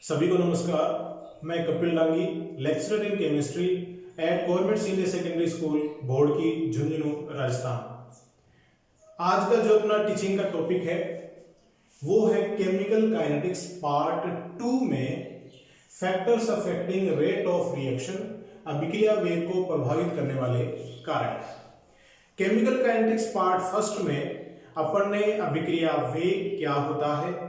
सभी को नमस्कार। मैं Kapil Dangi, lecturer in chemistry eight government senior secondary school Bhodki, Jhunjhunu, Rajasthan. आज का जो अपना टीचिंग का टॉपिक है वो है केमिकल काइनेटिक्स पार्ट 2 में factors affecting rate of reaction, अभिक्रिया वेग को प्रभावित करने वाले कारक। केमिकल काइनेटिक्स पार्ट फर्स्ट में अपन ने अभिक्रिया वेग क्या होता है,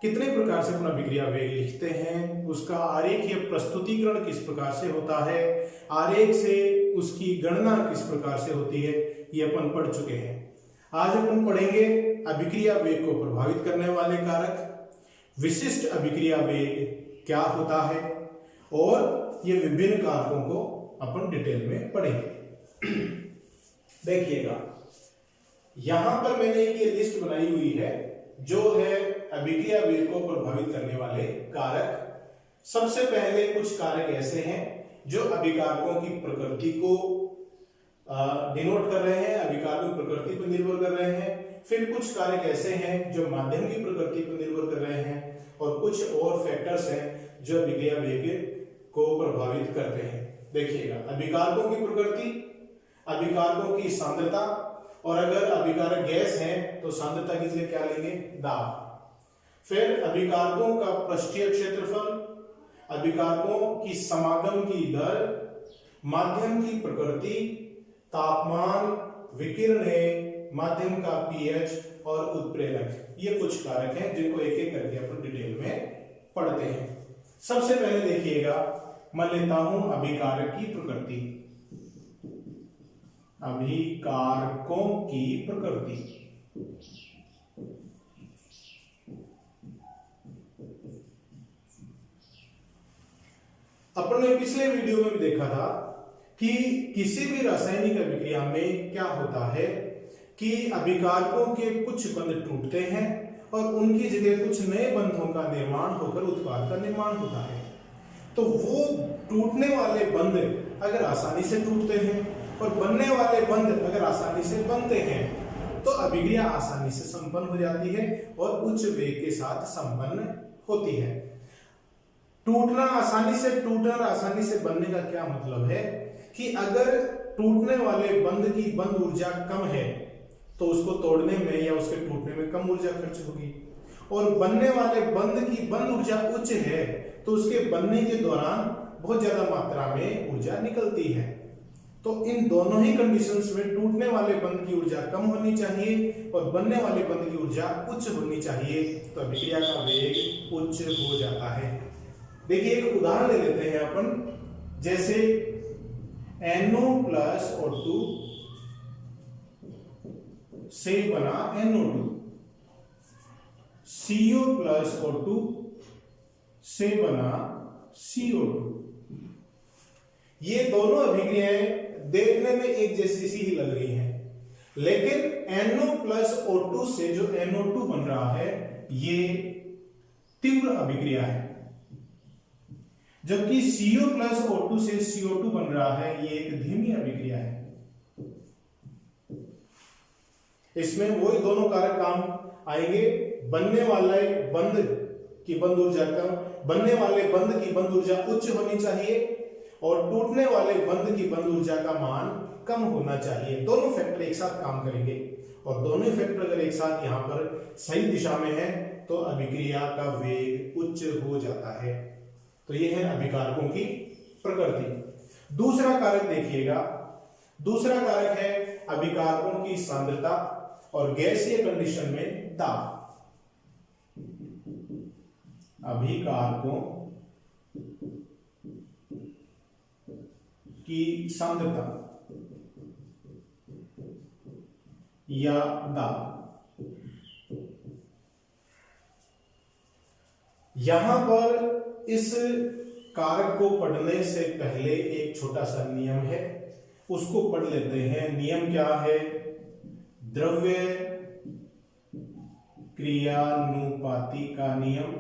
कितने प्रकार से अपन अभिक्रिया वेग लिखते हैं, उसका आरेखीय प्रस्तुतिकरण किस प्रकार से होता है, आरेख से उसकी गणना किस प्रकार से होती है, ये अपन पढ़ चुके हैं। आज अपन पढ़ेंगे अभिक्रिया वेग को प्रभावित करने वाले कारक, विशिष्ट अभिक्रिया वेग क्या होता है और ये विभिन्न कारकों को अपन डिटेल में पढ़ेंगे। देखिएगा, यहां पर मैंने एक ये लिस्ट बनाई हुई है जो है अभिक्रिया वेग को प्रभावित करने वाले कारक। सबसे पहले कुछ कारक ऐसे हैं जो अभिकारकों की प्रकृति को डिनोट कर रहे हैं, अभिकारकों की प्रकृति पर निर्भर कर रहे हैं। फिर कुछ कारक ऐसे हैं जो माध्यम की प्रकृति पर निर्भर कर रहे हैं और कुछ और फैक्टर्स हैं जो अभिक्रिया वेग को प्रभावित करते हैं। देखिएगा, अभिकारकों की प्रकृति, अभिकारकों की सांद्रता, और अगर अभिकारक गैस है तो सांद्रता की जगह क्या लेंगे, दाब। फिर अभिकारकों का पृष्ठीय क्षेत्रफल, अभिकारकों की समागम की दर, माध्यम की प्रकृति, तापमान, विकिरण, माध्यम का पीएच और उत्प्रेरक। ये कुछ कारक हैं जिनको एक एक करके अपन डिटेल में पढ़ते हैं। सबसे पहले देखिएगा, मैं लेता हूं अभिकारक की प्रकृति, अभिकारकों की प्रकृति। अपन ने पिछले वीडियो में भी देखा था कि किसी भी रासायनिक अभिक्रिया में क्या होता है कि अभिकारकों के कुछ बंध टूटते हैं और उनकी जगह कुछ नए बंधों का निर्माण होकर उत्पाद का निर्माण होता है। तो वो टूटने वाले बंध अगर आसानी से टूटते हैं और बनने वाले बंध अगर आसानी से बनते हैं तो अभिक्रिया आसानी से संपन्न हो जाती है और उच्च वेग के साथ संपन्न होती है। टूटना आसानी से, टूटना आसानी से बनने का क्या मतलब है कि अगर टूटने वाले बंध की बंध ऊर्जा कम है तो उसको तोड़ने में या उसके टूटने में कम ऊर्जा खर्च होगी, और बनने वाले बंध की बंध ऊर्जा उच्च है तो उसके बनने के दौरान बहुत ज्यादा मात्रा में ऊर्जा निकलती है। तो इन दोनों ही कंडीशंस में टूटने वाले बंध की ऊर्जा कम होनी चाहिए और बनने वाले बंध की ऊर्जा उच्च होनी चाहिए, तो अभिक्रिया का वेग उच्च हो जाता है। देखिए, एक उदाहरण ले लेते हैं अपन, जैसे NO प्लस O2 से बना NO2, CO प्लस O2 से बना CO2। ये दोनों अभिक्रियाएं देखने में एक जैसी सी ही लग रही हैं, लेकिन NO प्लस O2 से जो NO2 बन रहा है ये तीव्र अभिक्रिया है, जबकि CO प्लस O2 से CO2 बन रहा है ये एक धीमी अभिक्रिया है। इसमें वही दोनों कारक काम आएंगे, बनने वाले बंध की बंध ऊर्जा कम, बनने वाले बंध की बंध ऊर्जा उच्च होनी चाहिए और टूटने वाले बंध की बंध ऊर्जा का मान कम होना चाहिए। दोनों फैक्टर एक साथ काम करेंगे और दोनों फैक्टर अगर एक साथ यहां पर सही दिशा में है तो अभिक्रिया का वेग उच्च हो जाता है। तो यह है अभिकारकों की प्रकृति। दूसरा कारक देखिएगा, दूसरा कारक है अभिकारकों की सांद्रता और गैसीय कंडीशन में दाब। अभिकारकों की सांद्रता या दाब। यहां पर इस कारक को पढ़ने से पहले एक छोटा सा नियम है, उसको पढ़ लेते हैं। नियम क्या है? द्रव्य क्रियानुपाती का नियम।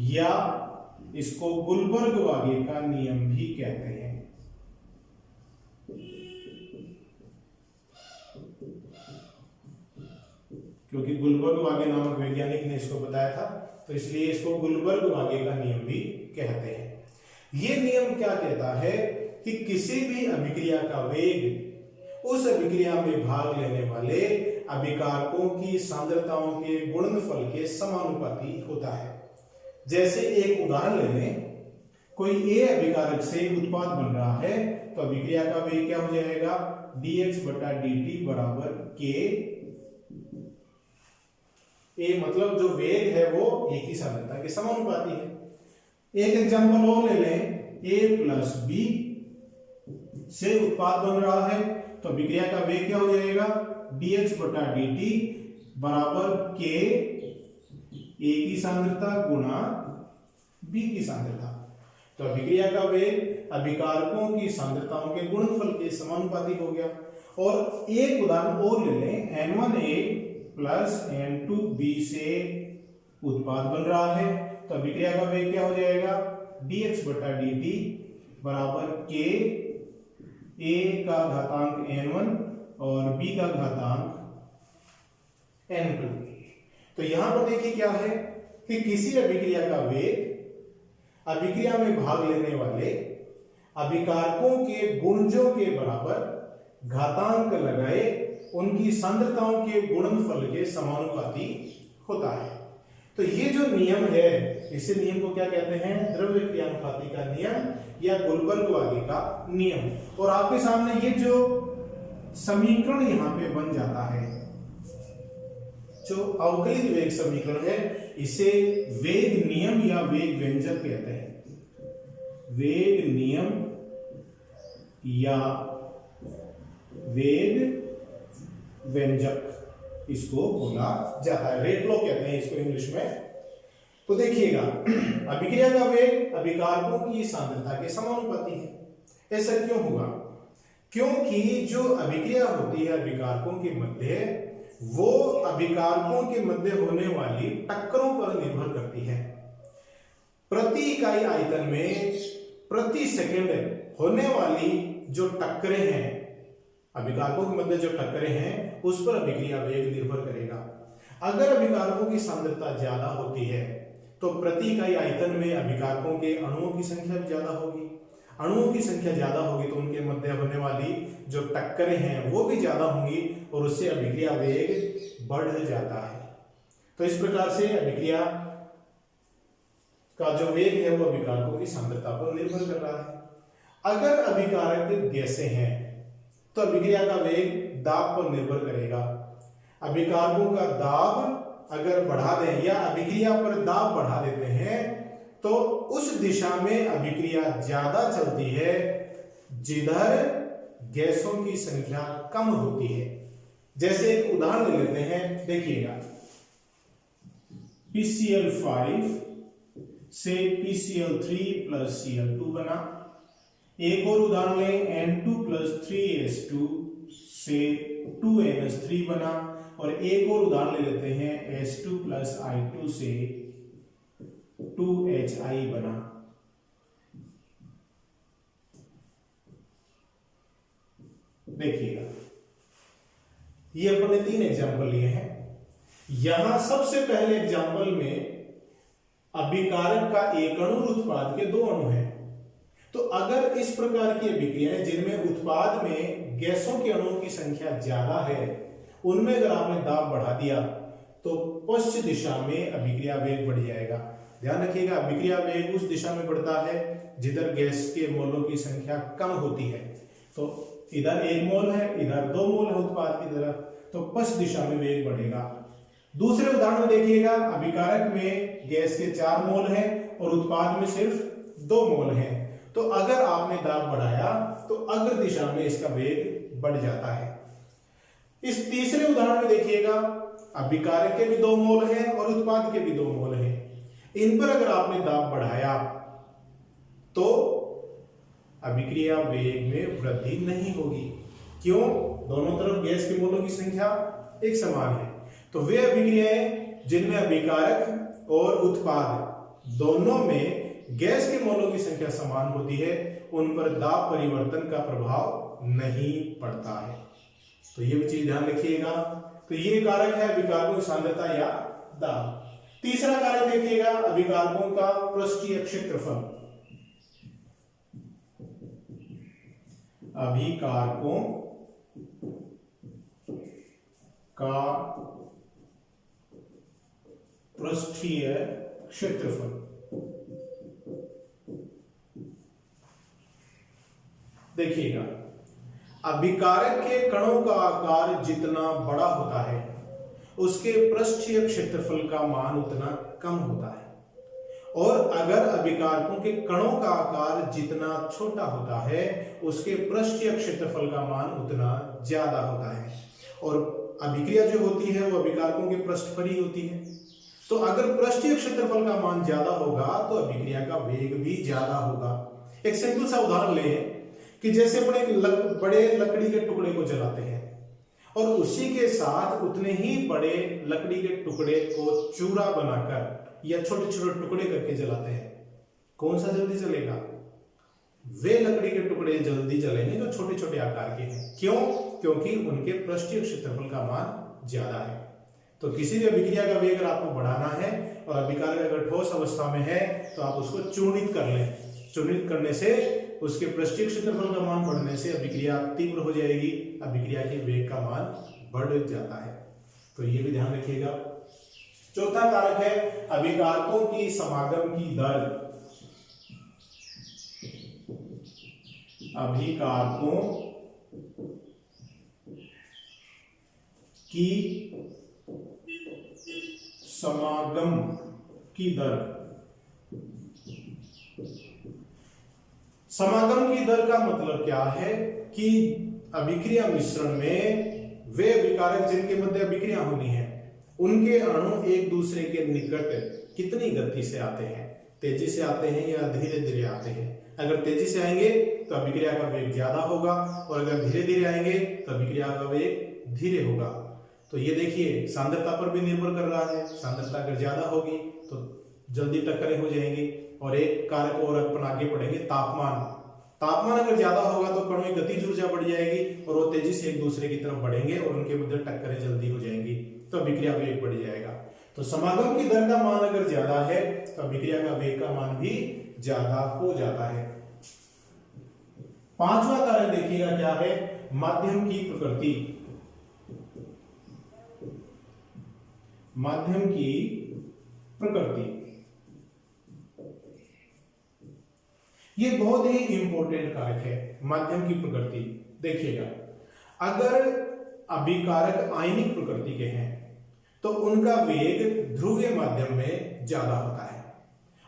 या इसको गुलबर्ग-वागे का नियम भी कहते हैं। क्योंकि गुलबर्ग-वागे नामक वैज्ञानिक ने इसको बताया था, तो इसलिए इसको गुलबर्ग-वागे का नियम भी कहते हैं। ये नियम क्या कहता है कि किसी भी अभिक्रिया का वेग उस अभिक्रिया में भाग लेने वाले अभिकारकों की सांद्रताओं के गुणनफल के समानुपाती होता है। जैसे एक उदाहरण ले लें, कोई ए अभिकारक से उत्पाद बन रहा है, तो अभिक्रिया का वेग क्या हो जाएगा, dx बटा dt बराबर k। ए मतलब जो वेग है वो ए की सांद्रता के समानुपाती है। एक एग्जांपल और ले लें, a प्लस बी से उत्पाद बन रहा है, तो अभिक्रिया का वेग क्या हो जाएगा, dx बटा dt बराबर k a की सांद्रता गुणा b की सांद्रता। तो अभिक्रिया का वेग अभिकारकों की सांद्रताओं के गुणनफल के समानुपाती हो गया। और एक उदाहरण और ले लें, n1a प्लस n2b से उत्पाद बन रहा है, तो अभिक्रिया का वेग क्या हो जाएगा, dx बटा dt बराबर k a का घातांक n1 और b का घातांक n2। तो यहां पर देखिए क्या है कि किसी अभिक्रिया का वेग अभिक्रिया में भाग लेने वाले अभिकारकों के गुणजों के बराबर घातांक लगाए उनकी सांद्रताओं के गुणनफल के समानुपाती होता है। तो ये जो नियम है, इसे नियम को क्या कहते हैं, द्रव्य क्रियानुपाती का नियम या गुलबर्ग-वागे का नियम। और आपके सामने ये जो समीकरण यहां पे बन जाता है, जो अवकलित वेग समीकरण है, इसे वेग नियम या वेग व्यंजक कहते हैं। वेग नियम या वेग व्यंजक इसको बोला जाता है, रेट लॉ कहते हैं इसको इंग्लिश में। तो देखिएगा, अभिक्रिया का वेग अभिकारकों की सांद्रता के समानुपाती है। ऐसा क्यों हुआ, क्योंकि जो अभिक्रिया होती है अभिकारकों के मध्य, वो अभिकारकों के मध्य होने वाली टक्करों पर निर्भर करती है। प्रति इकाई आयतन में प्रति सेकंड होने वाली जो टक्करें हैं, अभिकारकों के मध्य जो टक्करें हैं, उस पर अभिक्रिया वेग निर्भर करेगा। अगर अभिकारकों की सांद्रता ज्यादा होती है, तो प्रति इकाई आयतन में अभिकारकों के अणुओं की संख्या भी ज्यादा होगी। अणुओं की संख्या ज्यादा होगी तो उनके मध्य होने वाली जो टक्करें हैं वो भी ज्यादा होंगी, और उससे अभिक्रिया वेग बढ़ जाता है। तो इस प्रकार से अभिक्रिया का जो वेग है वो अभिकारकों की सांद्रता पर निर्भर कर रहा है। अगर अभिकारक गैसें हैं, तो अभिक्रिया का वेग दाब पर निर्भर करेगा। अभिकारकों का दाब अगर बढ़ा दें या अभिक्रिया पर दाब बढ़ा देते हैं, तो उस दिशा में अभिक्रिया ज्यादा चलती है जिधर गैसों की संख्या कम होती है। जैसे एक उदाहरण ले लेते हैं, देखिएगा, PCl5 से PCl3 प्लस Cl2 बना। एक और उदाहरण लें, N2 प्लस 3H2 से 2NH3 बना। और एक और उदाहरण ले लेते हैं, H2 प्लस I2 से 2HI बना। देखिएगा, ये अपन ने 3 एग्जाम्पल लिए हैं। यहां सबसे पहले एग्जाम्पल में अभिकारक का एक अणु और उत्पाद के 2 अणु हैं। तो अगर इस प्रकार की अभिक्रियाएं जिनमें उत्पाद में गैसों के अणुओं की संख्या ज्यादा है, उनमें अगर आपने दाब बढ़ा दिया, तो पश्चिम दिशा में अभिक्रिया वेग बढ़ जाएगा। ध्यान रखिएगा, अभिक्रिया वेग उस दिशा में बढ़ता है जिधर गैस के मोलों की संख्या कम होती है। तो इधर 1 मोल है, इधर 2 मोल है उत्पाद की तरफ, तो पश्चिम दिशा में वेग बढ़ेगा। दूसरे उदाहरण में देखिएगा, अभिकारक में गैस के 4 मोल हैं और उत्पाद में सिर्फ 2 मोल हैं। तो अगर आपने दाब बढ़ाया तो अग्र दिशा में इसका वेग बढ़ जाता है। इस तीसरे उदाहरण में देखिएगा, अभिकारक के भी 2 मोल हैं और उत्पाद के भी 2 मोल हैं। इन पर अगर आपने दाब बढ़ाया तो अभिक्रिया वेग में वृद्धि नहीं होगी। क्यों? दोनों तरफ गैस के मोलों की संख्या एक समान है। तो वे अभिक्रियाएं जिनमें अभिकारक और उत्पाद दोनों में गैस के मोलों की संख्या समान होती है, उन पर दाब परिवर्तन का प्रभाव नहीं पड़ता है। तो ये भी चीज ध्यान रखिएगा। तो ये कारक है अभिकारकों की सांद्रता या दाब। तीसरा कारक देखिएगा अभिकारकों का पृष्ठीय क्षेत्रफल। अभिकारकों का पृष्ठीय क्षेत्रफल। देखिएगा अभिकारक के कणों का आकार जितना बड़ा होता है उसके पृष्ठीय क्षेत्रफल का मान उतना कम होता है, और अगर अभिकारकों के कणों का आकार जितना छोटा होता है उसके पृष्ठीय क्षेत्रफल का मान उतना ज्यादा होता है। और अभिक्रिया जो होती है वो अभिकारकों के पृष्ठ पर ही होती है। तो अगर पृष्ठीय क्षेत्रफल का मान ज्यादा होगा तो अभिक्रिया का वेग भी ज्यादा होगा। एक सिंपल सा उदाहरण लें कि जैसे अपने बड़े लकड़ी के टुकड़े को जलाते हैं और उसी के साथ उतने ही बड़े लकड़ी के टुकड़े को चूरा बनाकर या छोटे छोटे टुकड़े करके जलाते हैं, कौन सा जल्दी जलेगा? वे लकड़ी के टुकड़े जल्दी जलेंगे जो छोटे छोटे आकार के हैं। क्यों? क्योंकि उनके पृष्ठीय क्षेत्रफल का मान ज्यादा है। तो किसी भी अभिक्रिया का वेग अगर आपको बढ़ाना है और अभिकारक अगर ठोस अवस्था में है तो आप उसको चूर्णित कर लें। चूर्णित करने से उसके पृष्ठीय क्षेत्रफल का मान बढ़ने से अभिक्रिया तीव्र हो जाएगी, अभिक्रिया के वेग का मान बढ़ जाता है। तो ये भी ध्यान रखिएगा। चौथा कारक है अभिकारकों की समागम की दर। अभिकारकों की समागम की दर। समागम की दर का मतलब क्या है कि अभिक्रिया मिश्रण में वे अभिकारक जिनके मध्य अभिक्रिया होनी है उनके अणु एक दूसरे के निकट कितनी गति से आते हैं, तेजी से आते हैं या धीरे धीरे आते हैं। अगर तेजी से आएंगे तो अभिक्रिया का वेग ज्यादा होगा और अगर धीरे धीरे आएंगे तो अभिक्रिया का वेग धीरे होगा। तो ये देखिए सांद्रता पर भी निर्भर कर रहा है। सांद्रता अगर ज्यादा होगी तो जल्दी टक्करें हो जाएंगी। और एक कारक और अपन आगे पढ़ेंगे, तापमान। तापमान अगर ज्यादा होगा तो कणों की गतिज ऊर्जा बढ़ जाएगी और वो तेजी से एक दूसरे की तरफ बढ़ेंगे और उनके मध्य टक्करें जल्दी हो जाएंगी, तो अभिक्रिया वेग बढ़ जाएगा। तो समागम की दर का मान अगर ज्यादा है तो अभिक्रिया का वेग का मान भी ज्यादा हो जाता है। पांचवा कारक देखिएगा क्या है, माध्यम की प्रकृति। माध्यम की प्रकृति ये बहुत ही इंपॉर्टेंट कारक है। माध्यम की प्रकृति देखिएगा, अगर अभिकारक आयनिक प्रकृति के हैं तो उनका वेग ध्रुवीय माध्यम में ज्यादा होता है,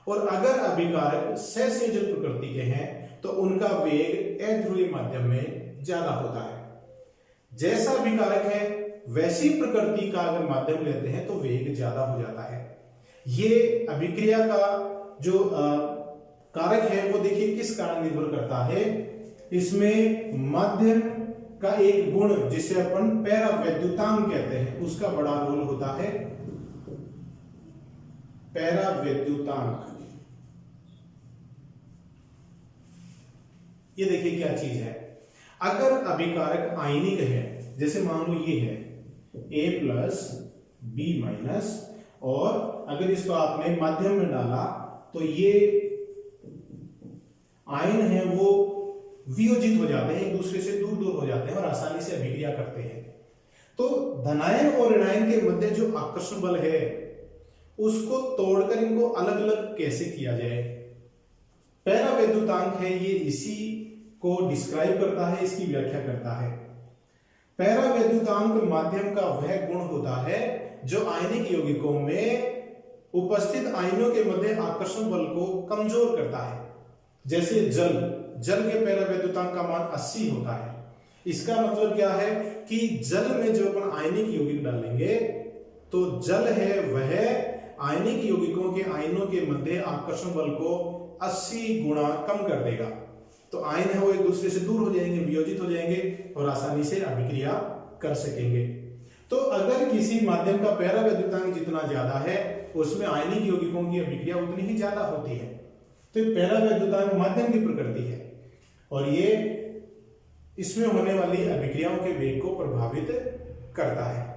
और अगर अभिकारक सहसंयोजक प्रकृति के हैं तो उनका वेग अध्रुवीय माध्यम में ज्यादा होता है। जैसा अभिकारक है वैसी प्रकृति का अगर माध्यम लेते हैं तो वेग ज्यादा हो जाता है। ये अभिक्रिया का जो कारक है वो देखिए किस कारण निर्भर करता है। इसमें माध्यम का एक गुण जिसे अपन पैरावैद्युतांक कहते हैं उसका बड़ा रोल होता है। पैरावैद्युतांक ये देखिए क्या चीज है। अगर अभिकारक आयनिक है, जैसे मान लो ये है A+B- और अगर इसको आपने माध्यम में डाला तो ये आयन है वो वियोजित हो जाते हैं, एक दूसरे से दूर दूर हो जाते हैं और आसानी से अभिक्रिया करते हैं। तो धनायन और ऋणायन के मध्य जो आकर्षण बल है उसको तोड़कर इनको अलग अलग कैसे किया जाए, पैरावैद्युतांक है ये इसी को डिस्क्राइब करता है, इसकी व्याख्या करता है। पैरावैद्युतांक माध्यम का वह गुण होता है जो आयनिक यौगिकों में उपस्थित आयनों के मध्य आकर्षण बल को कमजोर करता है। जैसे जल के पैरावैद्युतांक का मान 80 होता है। इसका मतलब क्या है कि जल में जो अपन आयनिक यौगिक डालेंगे तो जल है वह आयनिक यौगिकों के आयनों के मध्य आकर्षण बल को 80 गुना कम कर देगा। तो आयन है वो एक दूसरे से दूर हो जाएंगे, वियोजित हो जाएंगे और आसानी से अभिक्रिया कर सकेंगे। तो अगर किसी माध्यम का पैरावैद्युतांक जितना ज्यादा है उसमें आयनिक यौगिकों की अभिक्रिया उतनी ही ज्यादा होती है। तो पैरावैद्युतांक माध्यम की प्रकृति है और ये इसमें होने वाली अभिक्रियाओं के वेग को प्रभावित करता है।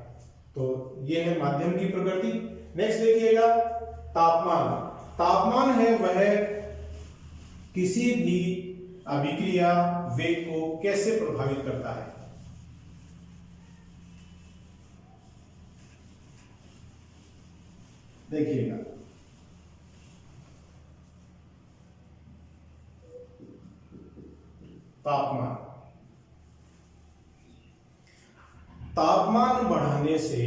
तो यह है माध्यम की प्रकृति। नेक्स्ट देखिएगा तापमान। तापमान है वह किसी भी अभिक्रिया वेग को कैसे प्रभावित करता है। देखिएगा तापमान, तापमान बढ़ाने से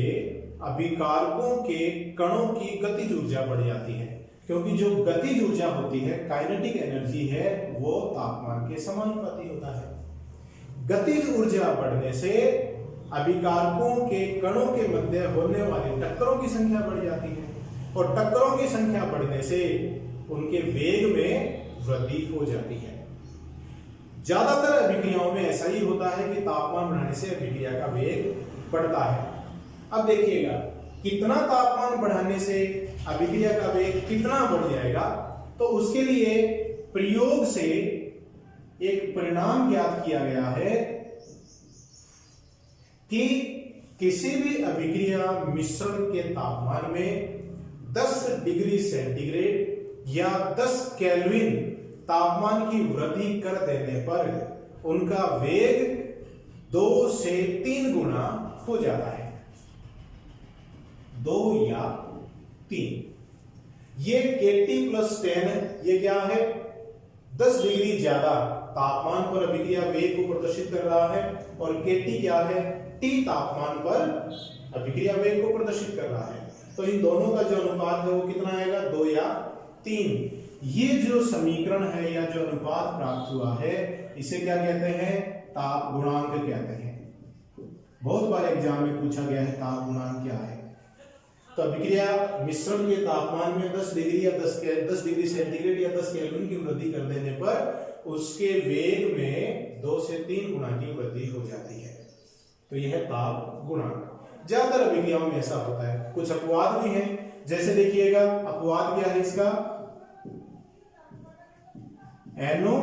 अभिकारकों के कणों की गतिज ऊर्जा बढ़ जाती है, क्योंकि जो गतिज ऊर्जा होती है, काइनेटिक एनर्जी है, वो तापमान के समानुपाती होता है। गतिज ऊर्जा बढ़ने से अभिकारकों के कणों के मध्य होने वाली टक्करों की संख्या बढ़ जाती है, और टक्करों की संख्या बढ़ने से उनके वेग में वृद्धि हो जाती है। ज्यादातर अभिक्रियाओं में ऐसा ही होता है कि तापमान बढ़ने से अभिक्रिया का वेग बढ़ता है। अब देखिएगा कितना तापमान बढ़ाने से अभिक्रिया का वेग कितना बढ़ जाएगा, तो उसके लिए प्रयोग से एक परिणाम ज्ञात किया गया है कि किसी भी अभिक्रिया मिश्रण के तापमान में 10 डिग्री सेंटीग्रेड या 10 केल्विन तापमान की वृद्धि कर देने पर उनका वेग 2 से 3 गुना हो जाता है। 2 या 3। ये kT + 10 ये क्या है, 10 डिग्री ज्यादा तापमान पर अभिक्रिया वेग को प्रदर्शित कर रहा है, और kT क्या है, T तापमान पर अभिक्रिया वेग को प्रदर्शित कर रहा है। तो इन दोनों का जो अनुपात है वो कितना आएगा, 2 या 3। ये जो समीकरण है या जो अनुपात प्राप्त हुआ है, इसे क्या कहते हैं, ताप गुणांक कहते हैं। बहुत बार एग्जाम में पूछा गया है ताप गुणांक क्या है। तो अभिक्रिया मिश्रण के तापमान में 10 डिग्री या 10 डिग्री सेंटीग्रेड या 10 केल्विन की वृद्धि कर देने पर उसके वेग में 2 से 3 गुना की वृद्धि हो जाती है। तो यह है ताप गुणांक। ज्यादातर अभिक्रियाओं में ऐसा होता है। कुछ अपवाद भी हैं, जैसे देखिएगा अपवाद क्या है इसका, NO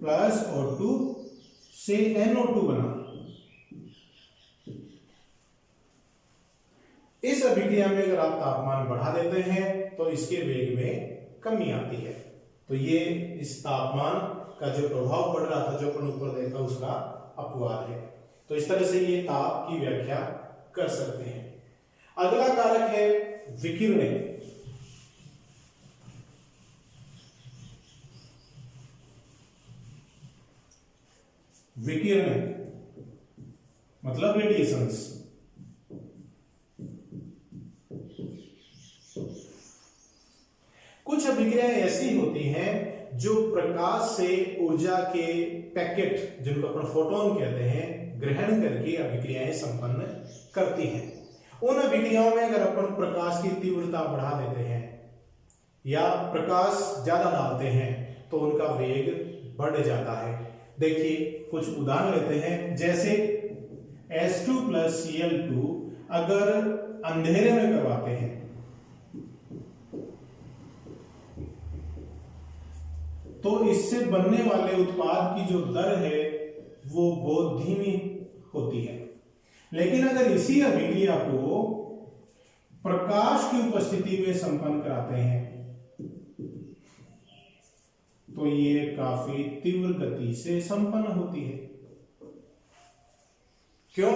प्लस O2 से NO2 बना। इस अभिक्रिया में अगर आप तापमान बढ़ा देते हैं तो इसके वेग में कमी आती है। तो ये इस तापमान का जो प्रभाव पड़ रहा था, जो अपन ऊपर देखा, उसका अपवाद है। तो इस तरह से ये ताप की व्याख्या कर सकते हैं। अगला कारक है विकिरण। विकिरण मतलब रेडिएशंस। कुछ अभिक्रियाएं ऐसी होती हैं जो प्रकाश से ऊर्जा के पैकेट, जिनको अपन फोटोन कहते हैं, ग्रहण करके अभिक्रियाएं संपन्न करती हैं। उन अभिक्रियाओं में अगर अपन प्रकाश की तीव्रता बढ़ा देते हैं या प्रकाश ज्यादा डालते हैं तो उनका वेग बढ़ जाता है। देखिए कुछ उदाहरण लेते हैं, जैसे H2 + Cl2 अगर अंधेरे में करवाते हैं तो इससे बनने वाले उत्पाद की जो दर है वो बहुत धीमी होती है। लेकिन अगर इसी अभिक्रिया को प्रकाश की उपस्थिति में संपन्न कराते हैं तो ये काफी तीव्र गति से संपन्न होती है। क्यों?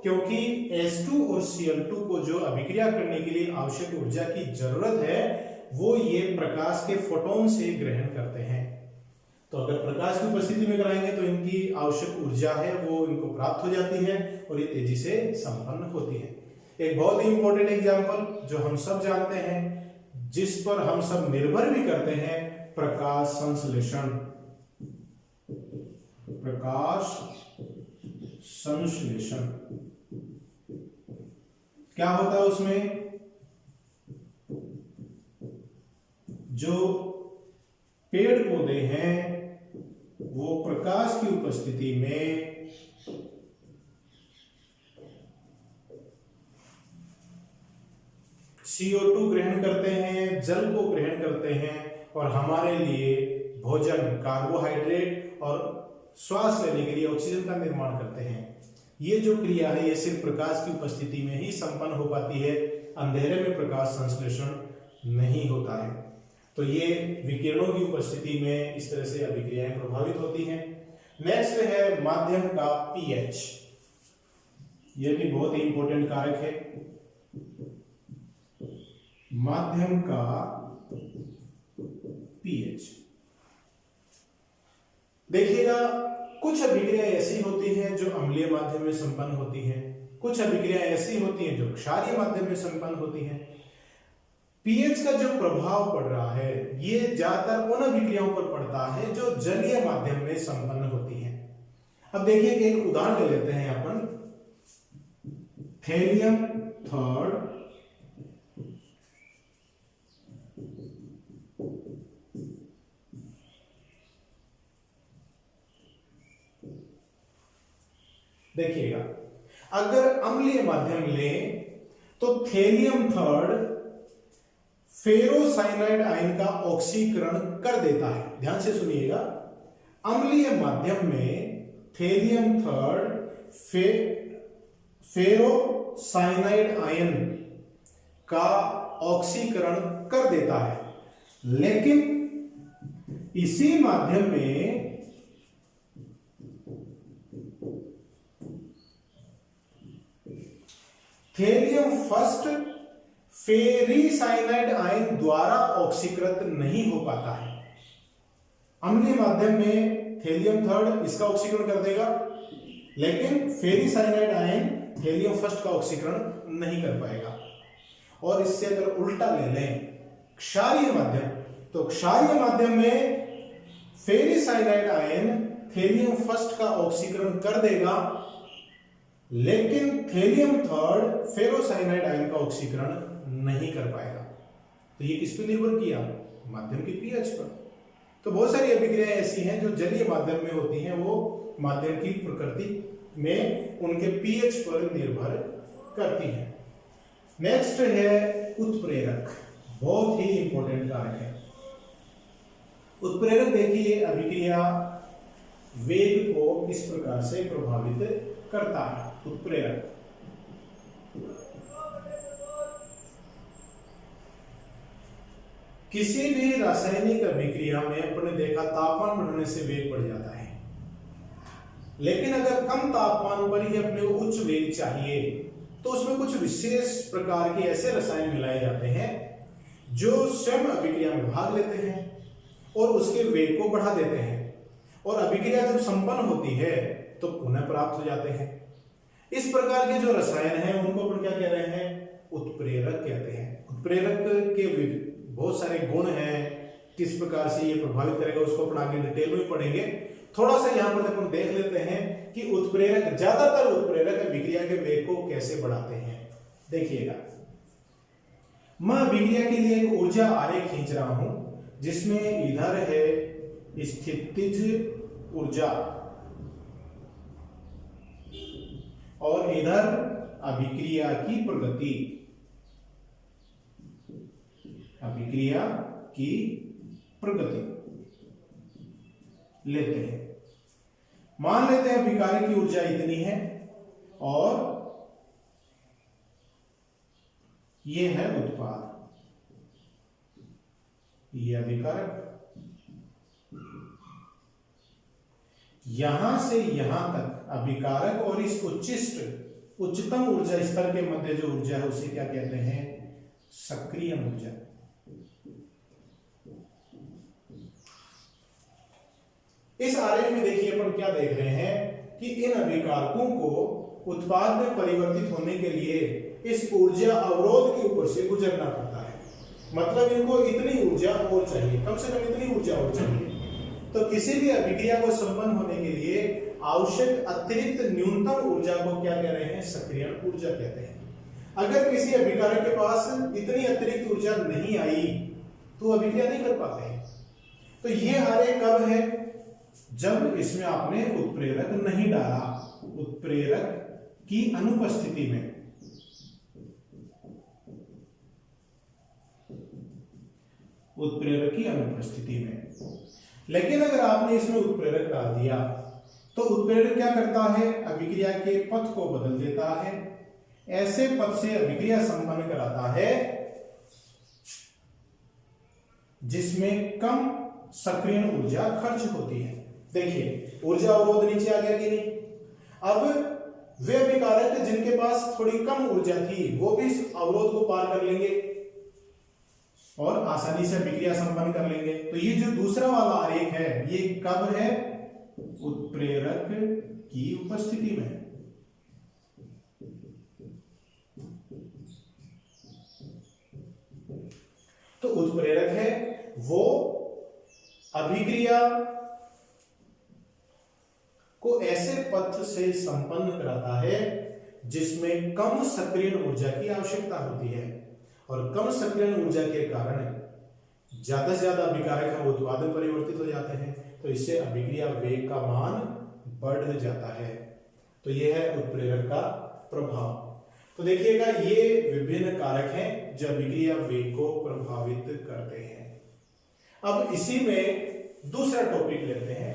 क्योंकि H2 और Cl2 को जो अभिक्रिया करने के लिए आवश्यक ऊर्जा की जरूरत है वो ये प्रकाश के फोटोन से ग्रहण करते हैं। तो अगर प्रकाश की उपस्थिति में कराएंगे तो इनकी आवश्यक ऊर्जा है वो इनको प्राप्त हो जाती है और ये तेजी से संपन्न होती है। एक बहुत ही इंपॉर्टेंट एग्जांपल जो हम सब जानते हैं, जिस पर हम सब निर्भर भी करते हैं, प्रकाश संश्लेषण। प्रकाश संश्लेषण क्या होता है? उसमें जो पेड़ पौधे हैं वो प्रकाश की उपस्थिति में CO2 ग्रहण करते हैं, जल को ग्रहण करते हैं और हमारे लिए भोजन, कार्बोहाइड्रेट और श्वास लेने के लिए ऑक्सीजन का निर्माण करते हैं। ये जो क्रिया है ये सिर्फ प्रकाश की उपस्थिति में ही संपन्न हो पाती है, अंधेरे में प्रकाश संश्लेषण नहीं होता है। तो ये विकिरणों की उपस्थिति में इस तरह से अभिक्रियाएं प्रभावित होती हैं। नेक्स्ट है माध्यम का पीएच। यह भी बहुत ही इंपॉर्टेंट कारक है। माध्यम का पीएच देखिएगा, कुछ अभिक्रियाएं ऐसी होती हैं जो अम्लीय माध्यम में संपन्न होती हैं, कुछ अभिक्रियाएं ऐसी होती हैं जो क्षारीय माध्यम में संपन्न होती हैं। पीएच का जो प्रभाव पड़ रहा है ये ज्यादातर उन अभिक्रियाओं पर पड़ता है जो जलीय माध्यम में संपन्न होती हैं। अब देखिए एक उदाहरण ले लेते हैं अपन, थेलियम थर्ड देखिएगा, अगर अम्लीय माध्यम लें तो थेलियम थर्ड फेरोसाइनाइड आयन का ऑक्सीकरण कर देता है। ध्यान से सुनिएगा, अम्लीय माध्यम में थेलियम थर्ड फेरोसाइनाइड आयन का ऑक्सीकरण कर देता है, लेकिन इसी माध्यम में थेलियम फर्स्ट फेरीसाइनाइड आयन द्वारा ऑक्सीकृत नहीं हो पाता है। अम्लीय माध्यम में थेलियम थर्ड इसका ऑक्सीकरण कर देगा, लेकिन फेरीसाइनाइड आयन थेलियम फर्स्ट का ऑक्सीकरण नहीं कर पाएगा। और इससे अगर उल्टा ले लें क्षारीय माध्यम, तो क्षारीय माध्यम में फेरीसाइनाइड आयन थेलियम फर्स्ट का ऑक्सीकरण कर देगा, लेकिन थेलियम थर्ड फेरोसाइनाइड आयन का ऑक्सीकरण नहीं कर पाएगा। तो ये किस पे निर्भर किया? माध्यम के पीएच पर। तो बहुत सारी अभिक्रियाएं ऐसी हैं जो जलीय माध्यम में होती हैं, वो माध्यम की प्रकृति में उनके पीएच पर निर्भर करती हैं। नेक्स्ट है उत्प्रेरक, बहुत ही इंपॉर्टेंट कारक है। उत्प्रेरक देखिए अभिक्रिया वेग को किस प्रकार से प्रभावित करता है। उत्प्रेरक किसी भी रासायनिक अभिक्रिया में अपने देखा तापमान बढ़ने से वेग बढ़ जाता है, लेकिन अगर कम तापमान पर ही अपने उच्च वेग चाहिए तो उसमें कुछ विशेष प्रकार के ऐसे रसायन मिलाए जाते हैं जो स्वयं अभिक्रिया में भाग लेते हैं और उसके वेग को बढ़ा देते हैं, और अभिक्रिया जब संपन्न होती है तो पुनः प्राप्त हो जाते हैं। इस प्रकार के जो रसायन हैं उनको अपन क्या कह रहे हैं? उत्प्रेरक कहते हैं। उत्प्रेरक के बहुत सारे गुण हैं, किस प्रकार से ये प्रभावित करेगा उसको अपन आगे डिटेल में पढ़ेंगे। थोड़ा सा यहाँ पर अपन देख लेते हैं कि उत्प्रेरक, ज्यादातर उत्प्रेरक अभिक्रिया के वेग को कैसे बढ़ाते हैं। देखिएगा, मैं अभिक्रिया के लिए एक ऊर्जा आरेख खींच रहा हूं जिसमें इधर है स्थितिज ऊर्जा और इधर अभिक्रिया की प्रगति, अभिक्रिया की प्रगति लेते हैं। मान लेते हैं अभिकारक की ऊर्जा इतनी है और ये है उत्पाद, ये अभिकारक। यहां से यहां तक अभिकारक और इस उच्चतम ऊर्जा स्तर के मध्य जो ऊर्जा है उसे क्या कहते हैं? सक्रिय ऊर्जा। इस आरेख में देखिए अपन क्या देख रहे हैं कि इन अभिकारकों को उत्पाद में परिवर्तित होने के लिए इस ऊर्जा अवरोध के ऊपर से गुजरना पड़ता है। मतलब इनको इतनी ऊर्जा और चाहिए, कम से कम इतनी ऊर्जा और चाहिए। तो किसी भी अभिक्रिया को संपन्न होने के लिए आवश्यक अतिरिक्त न्यूनतम ऊर्जा को क्या कह रहे हैं? सक्रियण ऊर्जा कहते हैं। अगर किसी अभिकारक के पास इतनी अतिरिक्त ऊर्जा नहीं आई तो अभिक्रिया नहीं कर पाते हैं। तो ये आरेख कब है? जब इसमें आपने उत्प्रेरक नहीं डाला, उत्प्रेरक की अनुपस्थिति में। उत्प्रेरक की अनुपस्थिति में लेकिन अगर आपने इसमें उत्प्रेरक डाल दिया तो उत्प्रेरक क्या करता है, अभिक्रिया के पथ को बदल देता है, ऐसे पथ से अभिक्रिया संपन्न कराता है जिसमें कम सक्रियण ऊर्जा खर्च होती है। देखिए ऊर्जा अवरोध नीचे आ गया कि नहीं। अब वे अभिकारक जिनके पास थोड़ी कम ऊर्जा थी वो भी इस अवरोध को पार कर लेंगे और आसानी से अभिक्रिया संपन्न कर लेंगे। तो ये जो दूसरा वाला आरेख है ये कब है, उत्प्रेरक की उपस्थिति में। तो उत्प्रेरक है वो अभिक्रिया को ऐसे पथ से संपन्न कराता है जिसमें कम सक्रियण ऊर्जा की आवश्यकता होती है, और कम सक्रियण ऊर्जा के कारण ज्यादा से ज्यादा अभिकारक है वो उत्पादन परिवर्तित हो जाते हैं, तो इससे अभिक्रिया वेग का मान बढ़ जाता है। तो यह है उत्प्रेरक का प्रभाव। तो देखिएगा ये विभिन्न कारक हैं जो अभिक्रिया वेग को प्रभावित करते हैं। अब इसी में दूसरा टॉपिक लेते हैं।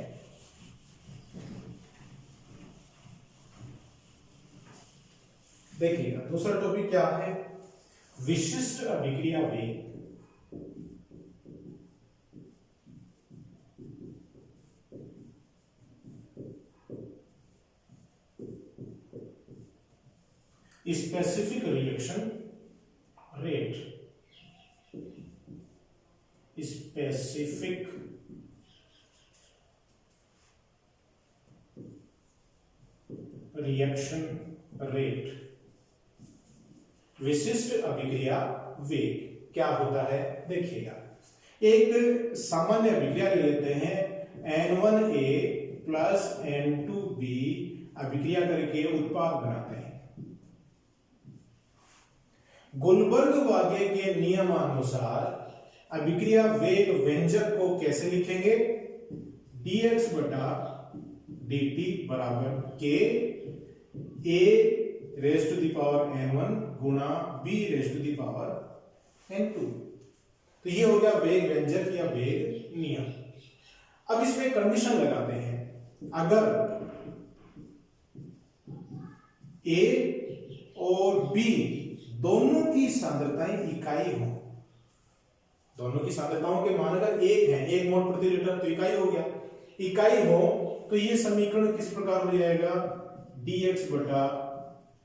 देखिएगा दूसरा टॉपिक क्या है, विशिष्ट अभिक्रिया वेग। Specific reaction rate, specific reaction rate, विशिष्ट अभिक्रिया वेग क्या होता है। देखिएगा एक सामान्य अभिक्रिया ले लेते हैं, N1A प्लस N2B अभिक्रिया करके उत्पाद बनाते हैं। गुलबर्ग-वागे के नियमानुसार अभिक्रिया वेग व्यंजक को कैसे लिखेंगे, dx बटा dt बराबर k a raise to the power n1 गुणा b raise to the power n2। तो ये हो गया वेग व्यंजक या वेग नियम। अब इसमें कंडीशन लगाते हैं, अगर a और b दोनों की सांद्रताएं इकाई हो, दोनों की सांद्रताओं के मान अगर एक है, 1 मोल प्रति लीटर, तो इकाई हो गया, इकाई हो तो ये समीकरण किस प्रकार हो जाएगा, dx बटा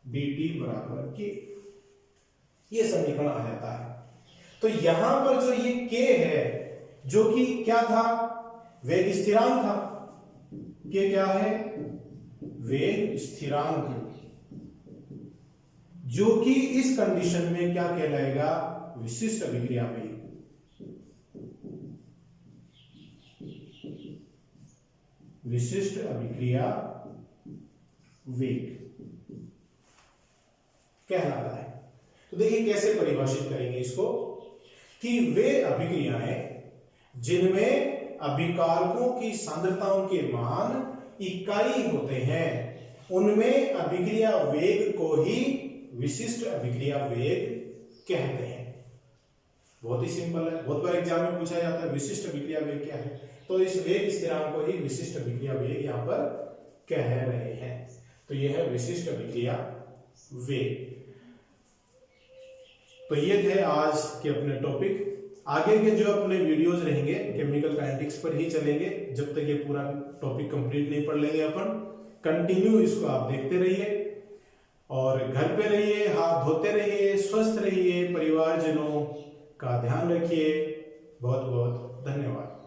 dt बराबर k, ये समीकरण आ जाता है। तो यहां पर जो ये k है जो कि क्या था, वेग स्थिरांक था, k क्या है, वेग स्थिरांक, जो कि इस कंडीशन में क्या कहलाएगा, विशिष्ट अभिक्रिया वेग। विशिष्ट अभिक्रिया वेग कहलाता है। तो देखिए कैसे परिभाषित करेंगे इसको, कि वे अभिक्रियाएं जिनमें अभिकारकों की सांद्रताओं के मान इकाई होते हैं उनमें अभिक्रिया वेग को ही विशिष्ट अभिक्रिया वेग कहते हैं। बहुत ही सिंपल है, बहुत बार एग्जाम में पूछा जाता है विशिष्ट अभिक्रिया वेग क्या है, तो इस वेग स्थिरांक को ही विशिष्ट अभिक्रिया वेग यहां पर कह रहे हैं। तो यह है विशिष्ट अभिक्रिया वेग। तो ये थे आज के अपने टॉपिक। आगे के जो अपने वीडियोस रहेंगे केमिकल काइनेटिक्स पर ही चलेंगे, जब तक ये पूरा टॉपिक कंप्लीट नहीं पढ़ लेंगे अपन। कंटिन्यू इसको आप देखते रहिए और घर पे रहिए, हाथ धोते रहिए, स्वस्थ रहिए, परिवारजनों का ध्यान रखिए। बहुत बहुत धन्यवाद।